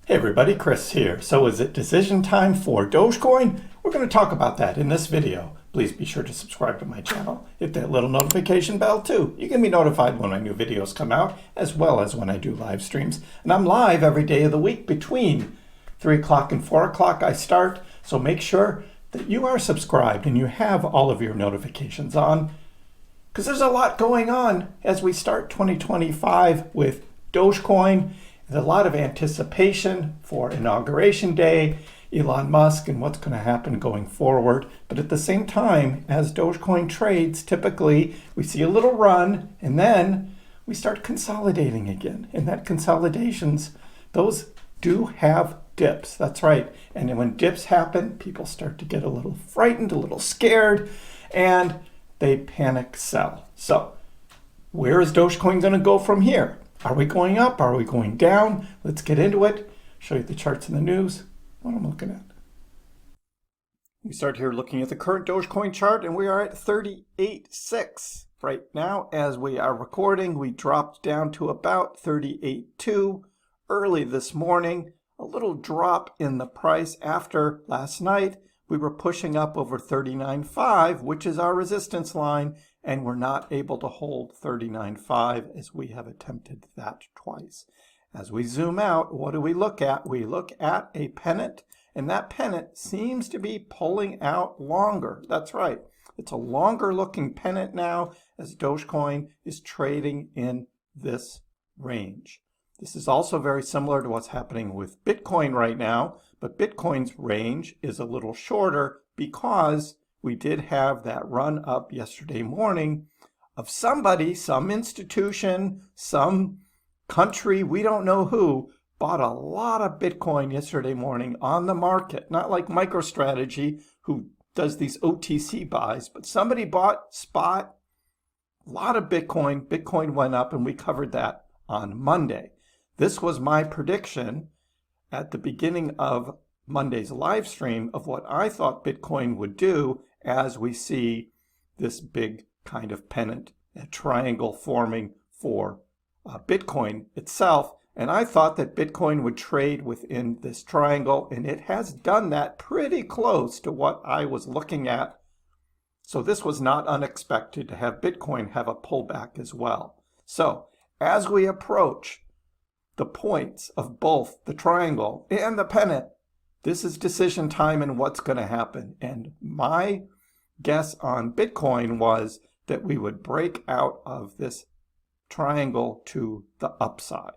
Hey everybody, Chris here. So is it decision time for Dogecoin? We're going to talk about that in this video. Please be sure to subscribe to my channel. Hit that little notification bell too. You can be notified when my new videos come out, as well as when I do live streams. And I'm live every day of the week between 3 o'clock and 4 o'clock I start. So make sure that you are subscribed and you have all of your notifications on, because there's a lot going on as we start 2025 with Dogecoin. There's a lot of anticipation for Inauguration Day, Elon Musk, and what's going to happen going forward. But at the same time, as Dogecoin trades, typically we see a little run and then we start consolidating again. And that consolidations, those do have dips. That's right. And when dips happen, people start to get a little frightened, a little scared, and they panic sell. So where is Dogecoin going to go from here? Are we going up? Are we going down? Let's get into it. Show you the charts in the news, what I'm looking at. We start here looking at the current Dogecoin chart, and we are at 38.6. Right now, as we are recording, we dropped down to about 38.2 early this morning. A little drop in the price after last night. We were pushing up over 39.5, which is our resistance line, and we're not able to hold 39.5 as we have attempted that twice. As we zoom out, what do we look at? We look at a pennant, and that pennant seems to be pulling out longer. That's right. It's a longer looking pennant now as Dogecoin is trading in this range. This is also very similar to what's happening with Bitcoin right now, but Bitcoin's range is a little shorter because we did have that run up yesterday morning of somebody, some institution, some country, we don't know who, bought a lot of Bitcoin yesterday morning on the market. Not like MicroStrategy, who does these OTC buys, but somebody bought spot, a lot of Bitcoin. Bitcoin went up, and we covered that on Monday. This was my prediction at the beginning of Monday's live stream of what I thought Bitcoin would do as we see this big kind of pennant, a triangle forming for Bitcoin itself. And I thought that Bitcoin would trade within this triangle, and it has done that pretty close to what I was looking at. So this was not unexpected to have Bitcoin have a pullback as well. So as we approach the points of both the triangle and the pennant, this is decision time and what's going to happen. And my guess on Bitcoin was that we would break out of this triangle to the upside.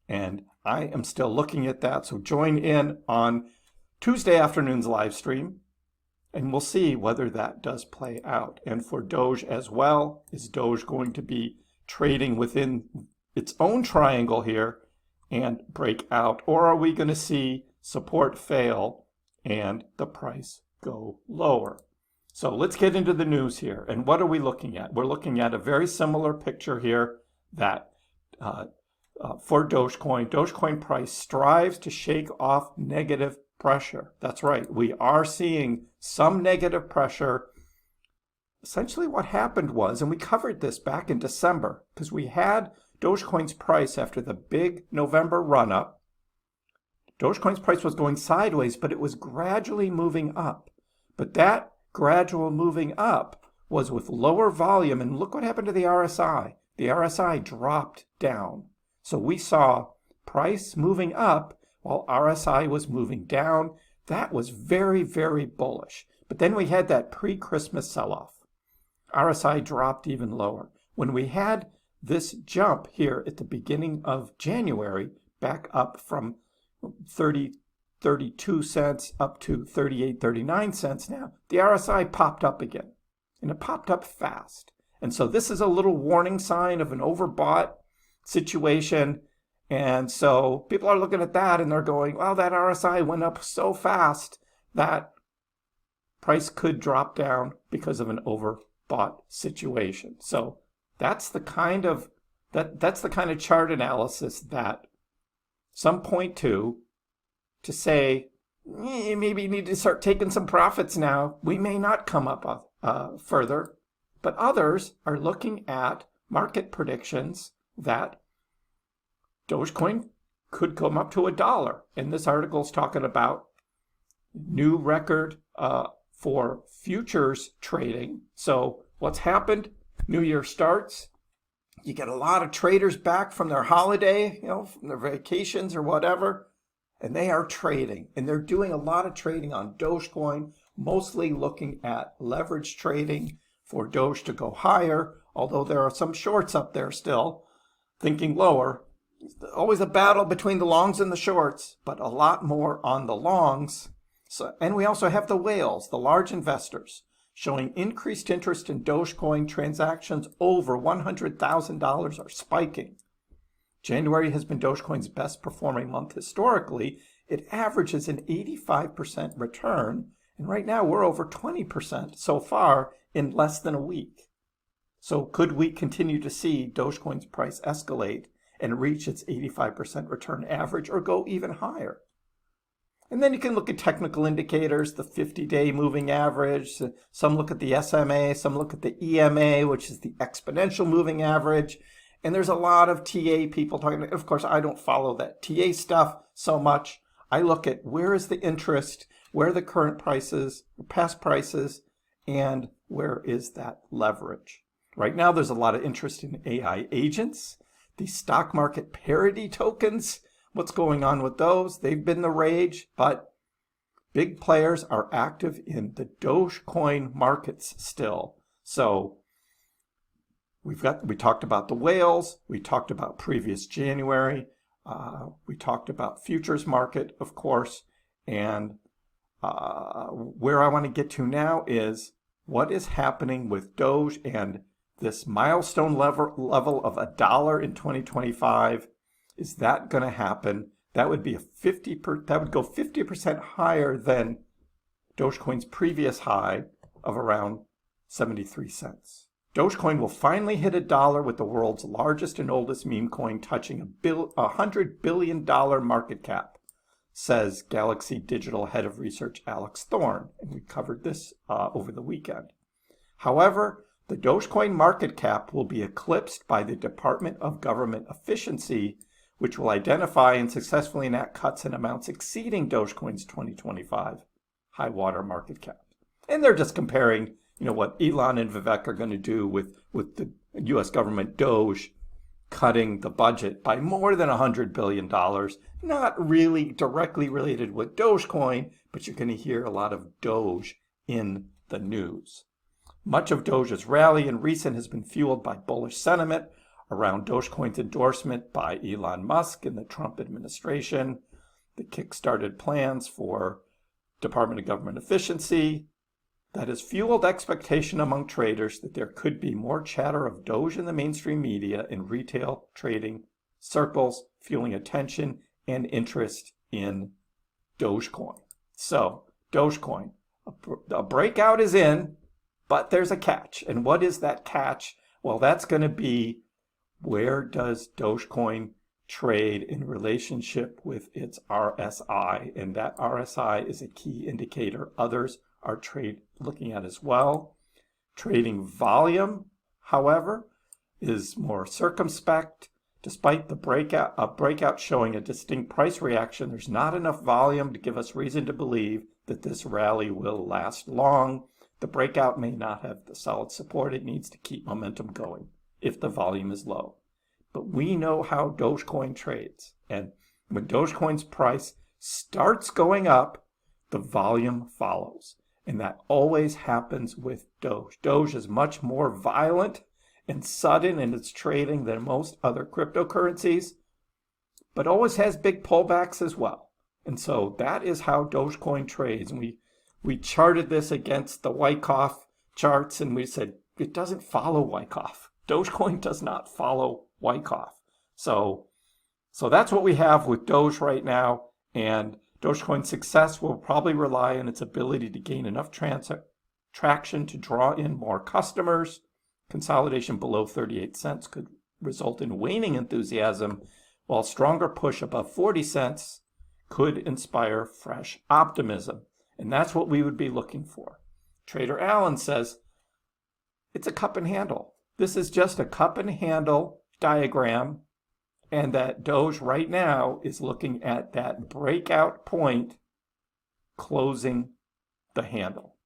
And I am still looking at that. So join in on Tuesday afternoon's live stream, and we'll see whether that does play out. And for Doge as well, is Doge going to be trading within its own triangle here and break out, or are we going to see support fail and the price go lower? So let's get into the news here. And what are we looking at? We're looking at a very similar picture here that for Dogecoin. Dogecoin price strives to shake off negative pressure. That's right. We are seeing some negative pressure. Essentially what happened was, and we covered this back in December, because we had Dogecoin's price after the big November run-up. Dogecoin's price was going sideways, but it was gradually moving up. But that gradual moving up was with lower volume, and look what happened to the RSI. The RSI dropped down. So we saw price moving up while RSI was moving down. That was very, very bullish. But then we had that pre-Christmas sell-off. RSI dropped even lower. When we had this jump here at the beginning of January, back up from 32 cents up to 39 cents now, the RSI popped up again. And it popped up fast. And so this is a little warning sign of an overbought situation. And so people are looking at that and they're going, well, that RSI went up so fast that price could drop down because of an overbought situation. So that's the kind of chart analysis that some point to say, maybe you need to start taking some profits now. We may not come up further, but others are looking at market predictions that Dogecoin could come up to $1. And this article is talking about new record for futures trading. So what's happened? New Year starts. You get a lot of traders back from their holiday, from their vacations or whatever, and they are trading. And they're doing a lot of trading on Dogecoin, mostly looking at leverage trading for Doge to go higher, although there are some shorts up there still, thinking lower. Always a battle between the longs and the shorts, but a lot more on the longs. And we also have the whales, the large investors, showing increased interest in Dogecoin. Transactions over $100,000 are spiking. January has been Dogecoin's best performing month historically. It averages an 85% return, and right now we're over 20% so far in less than a week. So could we continue to see Dogecoin's price escalate and reach its 85% return average or go even higher? And then you can look at technical indicators, the 50-day moving average. Some look at the SMA, some look at the EMA, which is the exponential moving average. And there's a lot of TA people talking about. Of course, I don't follow that TA stuff so much. I look at where is the interest, where are the current prices, past prices, and where is that leverage. Right now, there's a lot of interest in AI agents, the stock market parity tokens. What's going on with those? They've been the rage, but big players are active in the Dogecoin markets still. So we talked about the whales. We talked about previous January. We talked about futures market, of course. And where I want to get to now is what is happening with Doge and this milestone level of $1 in 2025. Is that going to happen? That would be that would go 50% higher than Dogecoin's previous high of around 73 cents. Dogecoin will finally hit $1 with the world's largest and oldest meme coin touching $100 billion market cap, says Galaxy Digital Head of Research Alex Thorne. And we covered this over the weekend. However, the Dogecoin market cap will be eclipsed by the Department of Government Efficiency, which will identify and successfully enact cuts in amounts exceeding Dogecoin's 2025 high water market cap. And they're just comparing, what Elon and Vivek are going to do with the U.S. government Doge cutting the budget by more than $100 billion. Not really directly related with Dogecoin, but you're going to hear a lot of Doge in the news. Much of Doge's rally in recent has been fueled by bullish sentiment around Dogecoin's endorsement by Elon Musk and the Trump administration, the kick-started plans for Department of Government Efficiency. That has fueled expectation among traders that there could be more chatter of Doge in the mainstream media and retail trading circles, fueling attention and interest in Dogecoin. So, Dogecoin, a breakout is in, but there's a catch. And what is that catch? Well, that's going to be, where does Dogecoin trade in relationship with its RSI? And that RSI is a key indicator others are looking at as well. Trading volume, however, is more circumspect. Despite the breakout showing a distinct price reaction, there's not enough volume to give us reason to believe that this rally will last long. The breakout may not have the solid support it needs to keep momentum going if the volume is low. But we know how Dogecoin trades. And when Dogecoin's price starts going up, the volume follows. And that always happens with Doge. Doge is much more violent and sudden in its trading than most other cryptocurrencies, but always has big pullbacks as well. And so that is how Dogecoin trades. And we charted this against the Wyckoff charts, and we said it doesn't follow Wyckoff. Dogecoin does not follow Wyckoff. So that's what we have with Doge right now. And Dogecoin's success will probably rely on its ability to gain enough traction to draw in more customers. Consolidation below 38 cents could result in waning enthusiasm, while stronger push above 40 cents could inspire fresh optimism. And that's what we would be looking for. Trader Allen says it's a cup and handle. This is just a cup and handle diagram and that Doge right now is looking at that breakout point closing the handle.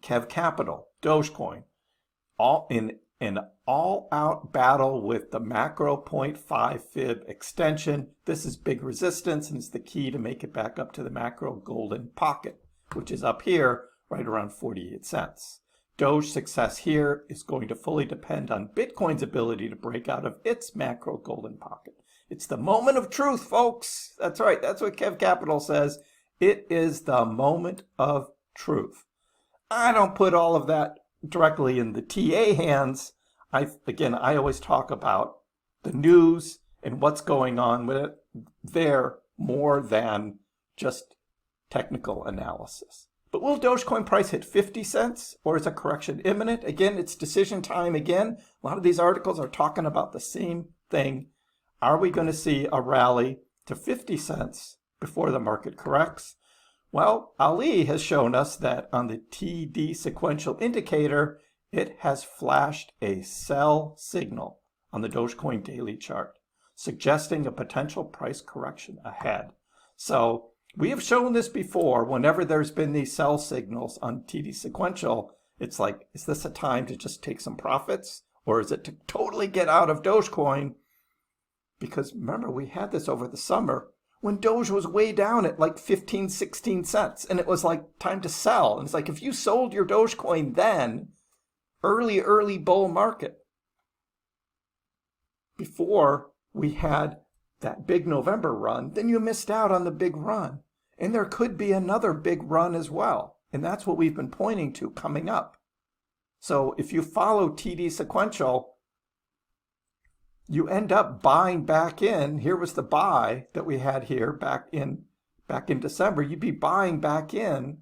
Kev Capital, Dogecoin, all in an all-out battle with the macro 0.5 fib extension. This is big resistance and it's the key to make it back up to the macro golden pocket, which is up here right around 48 cents. Doge success here is going to fully depend on Bitcoin's ability to break out of its macro golden pocket. It's the moment of truth, folks. That's right. That's what Kev Capital says. It is the moment of truth. I don't put all of that directly in the TA hands. I always talk about the news and what's going on with it there more than just technical analysis. But will Dogecoin price hit 50 cents or is a correction imminent? Again, it's decision time again. A lot of these articles are talking about the same thing. Are we going to see a rally to 50 cents before the market corrects? Well, Ali has shown us that on the TD sequential indicator, it has flashed a sell signal on the Dogecoin daily chart, suggesting a potential price correction ahead. So we have shown this before. Whenever there's been these sell signals on TD sequential, it's like, is this a time to just take some profits? Or is it to totally get out of Dogecoin? Because remember, we had this over the summer when Doge was way down at like 15, 16 cents. And it was like time to sell. And it's like, if you sold your Dogecoin then, early bull market, before we had that big November run, then you missed out on the big run. And there could be another big run as well. And that's what we've been pointing to coming up. So if you follow TD sequential, you end up buying back in. Here was the buy that we had here back in December. You'd be buying back in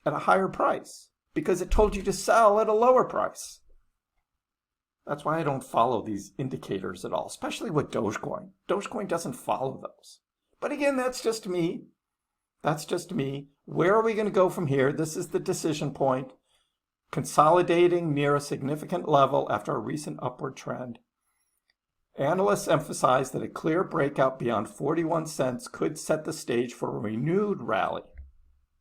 at a higher price because it told you to sell at a lower price. That's why I don't follow these indicators at all, especially with Dogecoin. Dogecoin doesn't follow those. But again, that's just me. That's just me. Where are we going to go from here? This is the decision point. Consolidating near a significant level after a recent upward trend. Analysts emphasize that a clear breakout beyond 41 cents could set the stage for a renewed rally.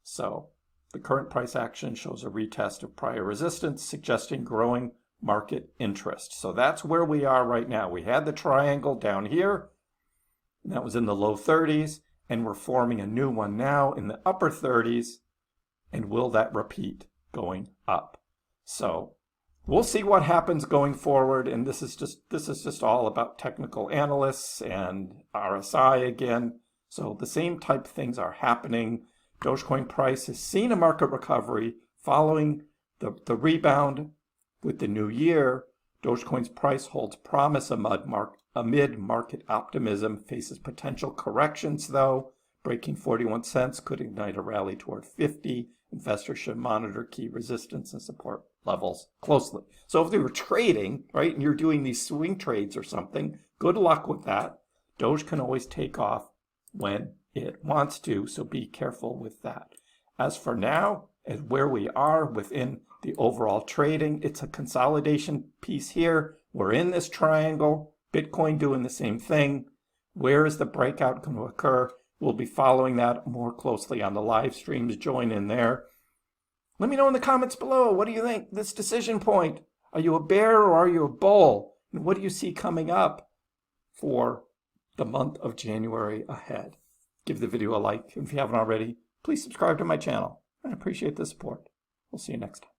So the current price action shows a retest of prior resistance, suggesting growing market interest. So that's where we are right now. We had the triangle down here, and that was in the low 30s, and we're forming a new one now in the upper 30s. And will that repeat going up? So we'll see what happens going forward, and this is just all about technical analysts and RSI again. So the same type of things are happening. Dogecoin price has seen a market recovery following the rebound with the new year. Dogecoin's price holds promise amid market optimism, faces potential corrections though. Breaking 41 cents could ignite a rally toward 50. Investors should monitor key resistance and support levels closely. So if they were trading, right, and you're doing these swing trades or something, good luck with that. Doge can always take off when it wants to, so be careful with that. As for now, as where we are within the overall trading, it's a consolidation piece here. We're in this triangle. Bitcoin doing the same thing. Where is the breakout going to occur? We'll be following that more closely on the live streams. Join in there. Let me know in the comments below. What do you think? This decision point. Are you a bear or are you a bull? And what do you see coming up for the month of January ahead? Give the video a like. If you haven't already, please subscribe to my channel. I appreciate the support. We'll see you next time.